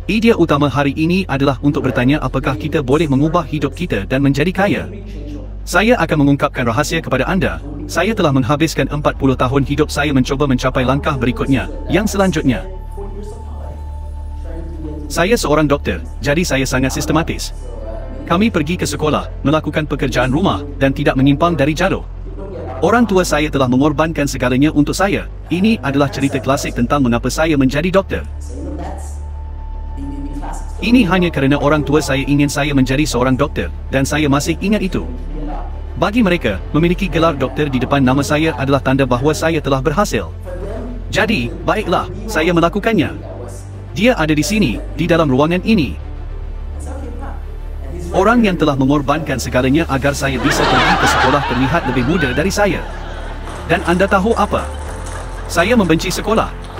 Idea utama hari ini adalah untuk bertanya apakah kita boleh mengubah hidup kita dan menjadi kaya. Saya akan mengungkapkan rahasia kepada anda. Saya telah menghabiskan 40 tahun hidup saya mencuba mencapai langkah berikutnya, yang selanjutnya. Saya seorang doktor, jadi saya sangat sistematis. Kami pergi ke sekolah, melakukan pekerjaan rumah, dan tidak menyimpang dari jalur. Orang tua saya telah mengorbankan segalanya untuk saya. Ini adalah cerita klasik tentang mengapa saya menjadi doktor. Ini hanya kerana orang tua saya ingin saya menjadi seorang doktor, dan saya masih ingat itu. Bagi mereka, memiliki gelar doktor di depan nama saya adalah tanda bahawa saya telah berhasil. Jadi, baiklah, saya melakukannya. Dia ada di sini, di dalam ruangan ini. Orang yang telah mengorbankan segalanya agar saya bisa pergi ke sekolah terlihat lebih muda dari saya. Dan anda tahu apa? Saya membenci sekolah.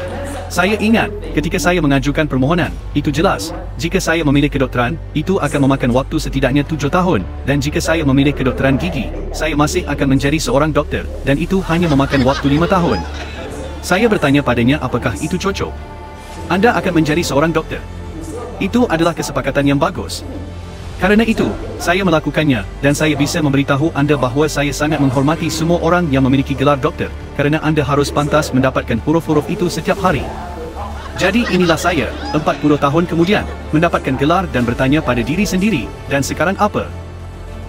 Saya ingat, ketika saya mengajukan permohonan, itu jelas, jika saya memilih kedokteran, itu akan memakan waktu setidaknya 7 tahun, dan jika saya memilih kedokteran gigi, saya masih akan menjadi seorang doktor, dan itu hanya memakan waktu 5 tahun. Saya bertanya padanya apakah itu cocok. Anda akan menjadi seorang doktor. Itu adalah kesepakatan yang bagus. Karena itu, saya melakukannya, dan saya bisa memberitahu anda bahawa saya sangat menghormati semua orang yang memiliki gelar doktor, kerana anda harus pantas mendapatkan huruf-huruf itu setiap hari. Jadi inilah saya, 40 tahun kemudian, mendapatkan gelar dan bertanya pada diri sendiri, dan sekarang apa?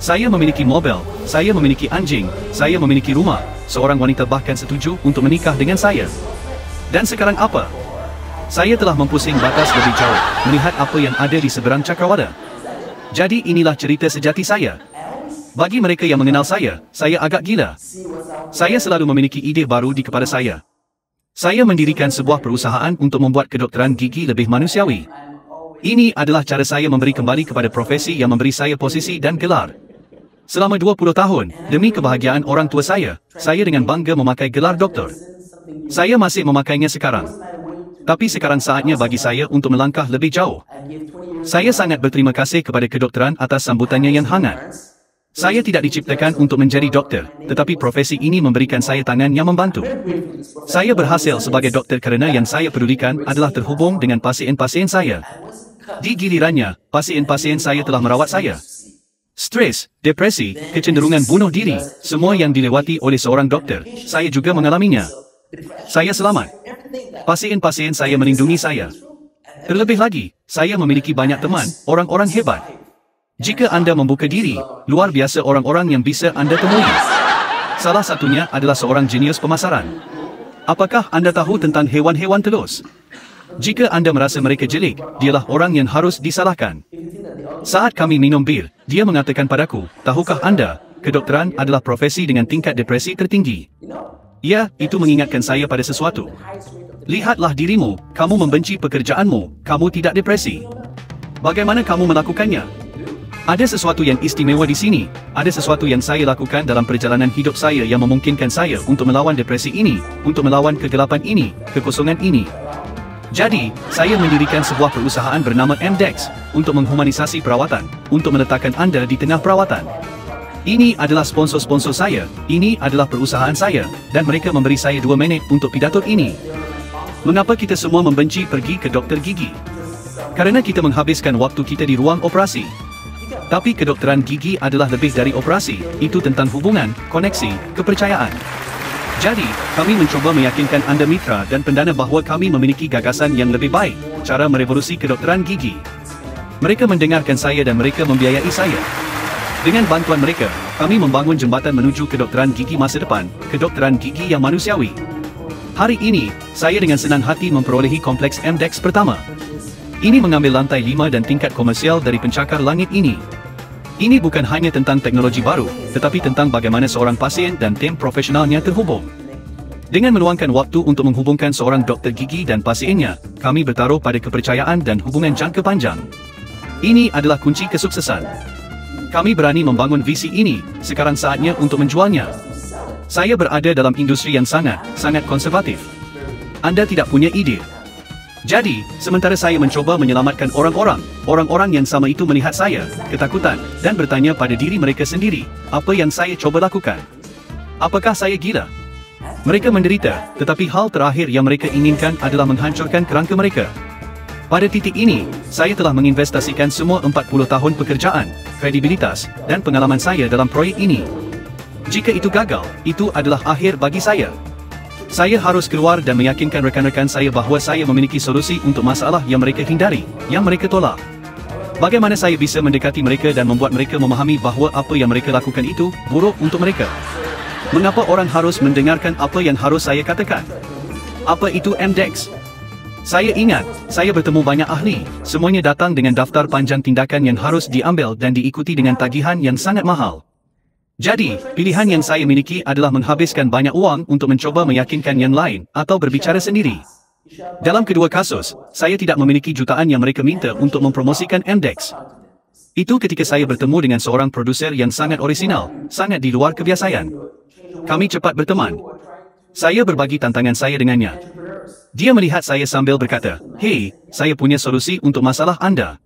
Saya memiliki mobil, saya memiliki anjing, saya memiliki rumah, seorang wanita bahkan setuju untuk menikah dengan saya. Dan sekarang apa? Saya telah mempusing batas lebih jauh, melihat apa yang ada di seberang cakrawala. Jadi inilah cerita sejati saya. Bagi mereka yang mengenal saya agak gila. Saya selalu memiliki ide baru di kepala saya. Saya mendirikan sebuah perusahaan untuk membuat kedokteran gigi lebih manusiawi. Ini adalah cara saya memberi kembali kepada profesi yang memberi saya posisi dan gelar. Selama 20 tahun, demi kebahagiaan orang tua saya dengan bangga memakai gelar doktor. Saya masih memakainya sekarang. Tapi sekarang saatnya bagi saya untuk melangkah lebih jauh. Saya sangat berterima kasih kepada kedokteran atas sambutannya yang hangat. Saya tidak diciptakan untuk menjadi doktor, tetapi profesi ini memberikan saya tangan yang membantu. Saya berhasil sebagai doktor kerana yang saya pedulikan adalah terhubung dengan pasien-pasien saya. Di gilirannya, pasien-pasien saya telah merawat saya. Stres, depresi, kecenderungan bunuh diri, semua yang dilewati oleh seorang doktor, saya juga mengalaminya. Saya selamat. Pasien-pasien saya melindungi saya. Terlebih lagi, saya memiliki banyak teman, orang-orang hebat. Jika anda membuka diri, luar biasa orang-orang yang bisa anda temui. Salah satunya adalah seorang jenius pemasaran. Apakah anda tahu tentang hewan-hewan telus? Jika anda merasa mereka jelek, dialah orang yang harus disalahkan. Saat kami minum bir, dia mengatakan padaku, tahukah anda, kedokteran adalah profesi dengan tingkat depresi tertinggi. Ya, itu mengingatkan saya pada sesuatu. Lihatlah dirimu, kamu membenci pekerjaanmu, kamu tidak depresi. Bagaimana kamu melakukannya? Ada sesuatu yang istimewa di sini, ada sesuatu yang saya lakukan dalam perjalanan hidup saya yang memungkinkan saya untuk melawan depresi ini, untuk melawan kegelapan ini, kekosongan ini. Jadi, saya mendirikan sebuah perusahaan bernama MDEX, untuk menghumanisasi perawatan, untuk meletakkan anda di tengah perawatan. Ini adalah sponsor-sponsor saya, ini adalah perusahaan saya, dan mereka memberi saya 2 minit untuk pidato ini. Mengapa kita semua membenci pergi ke dokter gigi? Karena kita menghabiskan waktu kita di ruang operasi. Tapi kedokteran gigi adalah lebih dari operasi, itu tentang hubungan, koneksi, kepercayaan. Jadi, kami mencoba meyakinkan anda mitra dan pendana bahawa kami memiliki gagasan yang lebih baik, cara merevolusi kedokteran gigi. Mereka mendengarkan saya dan mereka membiayai saya. Dengan bantuan mereka, kami membangun jembatan menuju kedokteran gigi masa depan, kedokteran gigi yang manusiawi. Hari ini, saya dengan senang hati memperolehi kompleks MDEX pertama. Ini mengambil lantai 5 dan tingkat komersial dari pencakar langit ini. Ini bukan hanya tentang teknologi baru, tetapi tentang bagaimana seorang pasien dan tim profesionalnya terhubung. Dengan meluangkan waktu untuk menghubungkan seorang dokter gigi dan pasiennya, kami bertaruh pada kepercayaan dan hubungan jangka panjang. Ini adalah kunci kesuksesan. Kami berani membangun visi ini, sekarang saatnya untuk menjualnya. Saya berada dalam industri yang sangat konservatif. Anda tidak punya ide. Jadi, sementara saya mencoba menyelamatkan orang-orang yang sama itu melihat saya, ketakutan, dan bertanya pada diri mereka sendiri, apa yang saya coba lakukan? Apakah saya gila? Mereka menderita, tetapi hal terakhir yang mereka inginkan adalah menghancurkan kerangka mereka. Pada titik ini, saya telah menginvestasikan semua 40 tahun pekerjaan, kredibilitas, dan pengalaman saya dalam proyek ini. Jika itu gagal, itu adalah akhir bagi saya. Saya harus keluar dan meyakinkan rekan-rekan saya bahawa saya memiliki solusi untuk masalah yang mereka hindari, yang mereka tolak. Bagaimana saya bisa mendekati mereka dan membuat mereka memahami bahawa apa yang mereka lakukan itu buruk untuk mereka? Mengapa orang harus mendengarkan apa yang harus saya katakan? Apa itu MDEX? Saya ingat, saya bertemu banyak ahli, semuanya datang dengan daftar panjang tindakan yang harus diambil dan diikuti dengan tagihan yang sangat mahal. Jadi, pilihan yang saya miliki adalah menghabiskan banyak uang untuk mencoba meyakinkan yang lain atau berbicara sendiri. Dalam kedua kasus, saya tidak memiliki jutaan yang mereka minta untuk mempromosikan MDEX. Itu ketika saya bertemu dengan seorang produser yang sangat orisinal, sangat di luar kebiasaan. Kami cepat berteman. Saya berbagi tantangan saya dengannya. Dia melihat saya sambil berkata, "Hei, saya punya solusi untuk masalah Anda.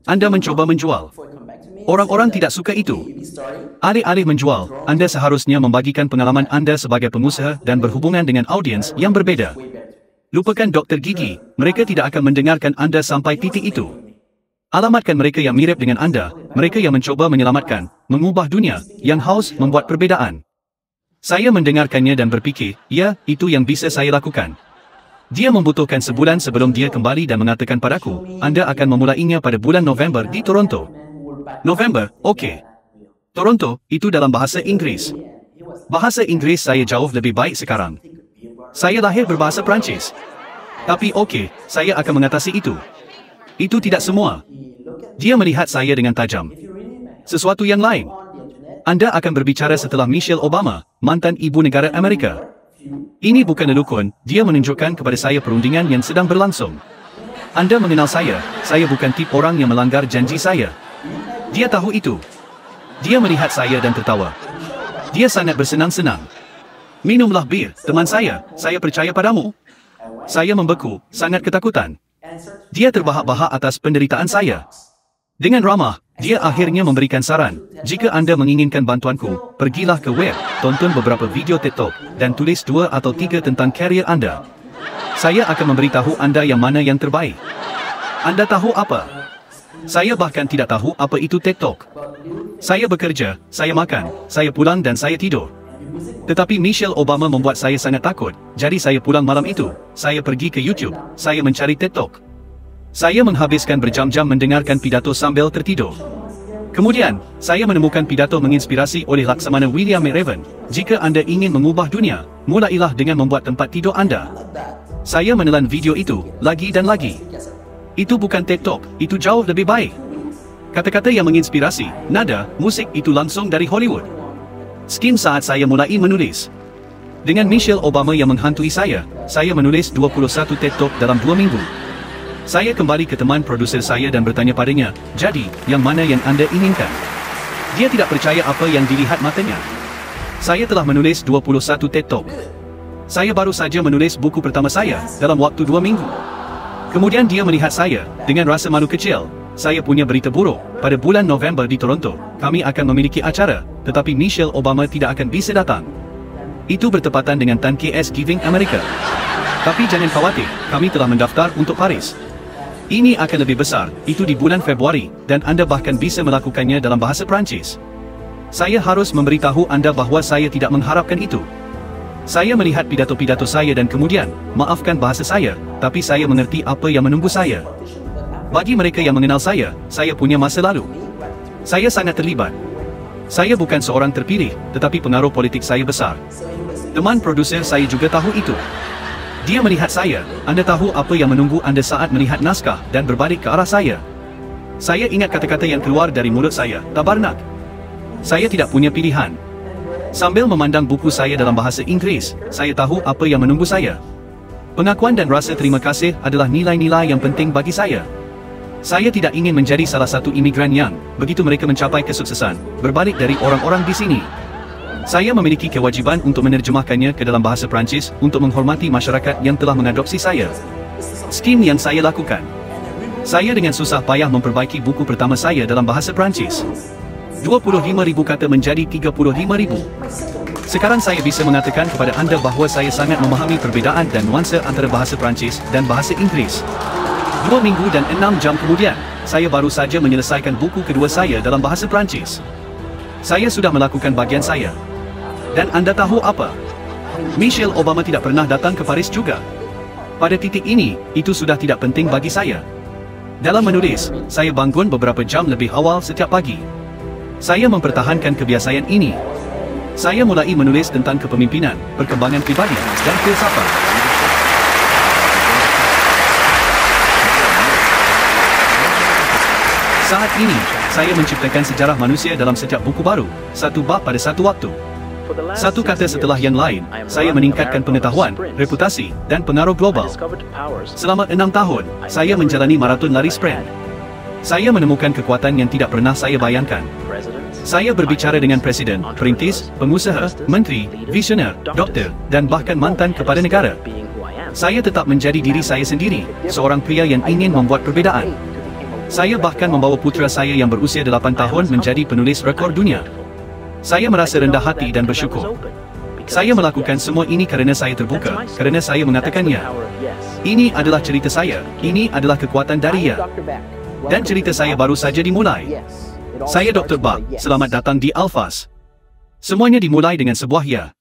Anda mencoba menjual. Orang-orang tidak suka itu. Alih-alih menjual, Anda seharusnya membagikan pengalaman Anda sebagai pengusaha dan berhubungan dengan audiens yang berbeza. Lupakan doktor gigi, mereka tidak akan mendengarkan Anda sampai titik itu. Alamatkan mereka yang mirip dengan Anda, mereka yang mencoba menyelamatkan, mengubah dunia, yang haus membuat perbedaan." Saya mendengarkannya dan berfikir, ya, itu yang bisa saya lakukan. Dia membutuhkan sebulan sebelum dia kembali dan mengatakan padaku, "Anda akan memulainya pada bulan November di Toronto." November, okey. Toronto, itu dalam bahasa Inggeris. Bahasa Inggeris saya jauh lebih baik sekarang. Saya lahir berbahasa Perancis. Tapi okey, saya akan mengatasi itu. Itu tidak semua. Dia melihat saya dengan tajam. Sesuatu yang lain. Anda akan berbicara setelah Michelle Obama, mantan ibu negara Amerika. Ini bukan lelukon, dia menunjukkan kepada saya perundingan yang sedang berlangsung. Anda mengenal saya bukan tip orang yang melanggar janji saya. Dia tahu itu. Dia melihat saya dan tertawa. Dia sangat bersenang-senang. "Minumlah bir, teman saya percaya padamu." Saya membeku, sangat ketakutan. Dia terbahak-bahak atas penderitaan saya. Dengan ramah, dia akhirnya memberikan saran, "Jika Anda menginginkan bantuanku, pergilah ke web, tonton beberapa video TikTok, dan tulis 2 atau 3 tentang karier Anda. Saya akan memberitahu Anda yang mana yang terbaik." Anda tahu apa? Saya bahkan tidak tahu apa itu TikTok. Saya bekerja, saya makan, saya pulang dan saya tidur. Tetapi Michelle Obama membuat saya sangat takut, jadi saya pulang malam itu, saya pergi ke YouTube, saya mencari TikTok. Saya menghabiskan berjam-jam mendengarkan pidato sambil tertidur. Kemudian, saya menemukan pidato menginspirasi oleh Laksamana William McRaven. "Jika Anda ingin mengubah dunia, mulailah dengan membuat tempat tidur Anda." Saya menelan video itu, lagi dan lagi. Itu bukan TikTok, itu jauh lebih baik. Kata-kata yang menginspirasi, nada, musik itu langsung dari Hollywood. Skim saat saya mulai menulis. Dengan Michelle Obama yang menghantui saya menulis 21 TikTok dalam 2 minggu. Saya kembali ke teman produser saya dan bertanya padanya, "Jadi, yang mana yang Anda inginkan?" Dia tidak percaya apa yang dilihat matanya. Saya telah menulis 21 TikTok. Saya baru saja menulis buku pertama saya, dalam waktu 2 minggu. Kemudian dia melihat saya, dengan rasa malu kecil. "Saya punya berita buruk, pada bulan November di Toronto, kami akan memiliki acara, tetapi Michelle Obama tidak akan bisa datang. Itu bertepatan dengan Thanksgiving Amerika. Tapi jangan khawatir, kami telah mendaftar untuk Paris. Ini akan lebih besar, itu di bulan Februari, dan Anda bahkan bisa melakukannya dalam bahasa Perancis. Saya harus memberitahu Anda bahawa saya tidak mengharapkan itu." Saya melihat pidato-pidato saya dan kemudian, maafkan bahasa saya, tapi saya mengerti apa yang menunggu saya. Bagi mereka yang mengenal saya punya masa lalu. Saya sangat terlibat. Saya bukan seorang terpilih, tetapi pengaruh politik saya besar. Teman produser saya juga tahu itu. Dia melihat saya, "Anda tahu apa yang menunggu Anda saat melihat naskah," dan berbalik ke arah saya. Saya ingat kata-kata yang keluar dari mulut saya, "Tabarnak." Saya tidak punya pilihan. Sambil memandang buku saya dalam bahasa Inggris, saya tahu apa yang menunggu saya. Pengakuan dan rasa terima kasih adalah nilai-nilai yang penting bagi saya. Saya tidak ingin menjadi salah satu imigran yang, begitu mereka mencapai kesuksesan, berbalik dari orang-orang di sini. Saya memiliki kewajiban untuk menerjemahkannya ke dalam bahasa Perancis untuk menghormati masyarakat yang telah mengadopsi saya. Skim yang saya lakukan. Saya dengan susah payah memperbaiki buku pertama saya dalam bahasa Perancis. 25,000 kata menjadi 35,000. Sekarang saya bisa mengatakan kepada Anda bahawa saya sangat memahami perbezaan dan nuansa antara bahasa Perancis dan bahasa Inggeris. 2 minggu dan 6 jam kemudian, saya baru saja menyelesaikan buku kedua saya dalam bahasa Perancis. Saya sudah melakukan bagian saya. Dan anda tahu apa? Michelle Obama tidak pernah datang ke Paris juga. Pada titik ini, itu sudah tidak penting bagi saya. Dalam menulis, saya bangun beberapa jam lebih awal setiap pagi. Saya mempertahankan kebiasaan ini. Saya mulai menulis tentang kepemimpinan, perkembangan pribadi, dan filsafat. Saat ini, saya menciptakan sejarah manusia dalam setiap buku baru, satu bab pada satu waktu. Satu kata setelah yang lain, saya meningkatkan pengetahuan, reputasi, dan pengaruh global. Selama 6 tahun, saya menjalani maraton lari sprint. Saya menemukan kekuatan yang tidak pernah saya bayangkan. Saya berbicara dengan presiden, perintis, pengusaha, menteri, visioner, doktor, dan bahkan mantan kepala negara. Saya tetap menjadi diri saya sendiri, seorang pria yang ingin membuat perbezaan. Saya bahkan membawa putra saya yang berusia 8 tahun menjadi penulis rekor dunia. Saya merasa rendah hati dan bersyukur. Saya melakukan semua ini kerana saya terbuka, kerana saya mengatakannya. Ini adalah cerita saya, ini adalah kekuatan dari ya. Dan cerita saya baru saja dimulai. Saya Dr. Bak, selamat datang di Alphas. Semuanya dimulai dengan sebuah ya.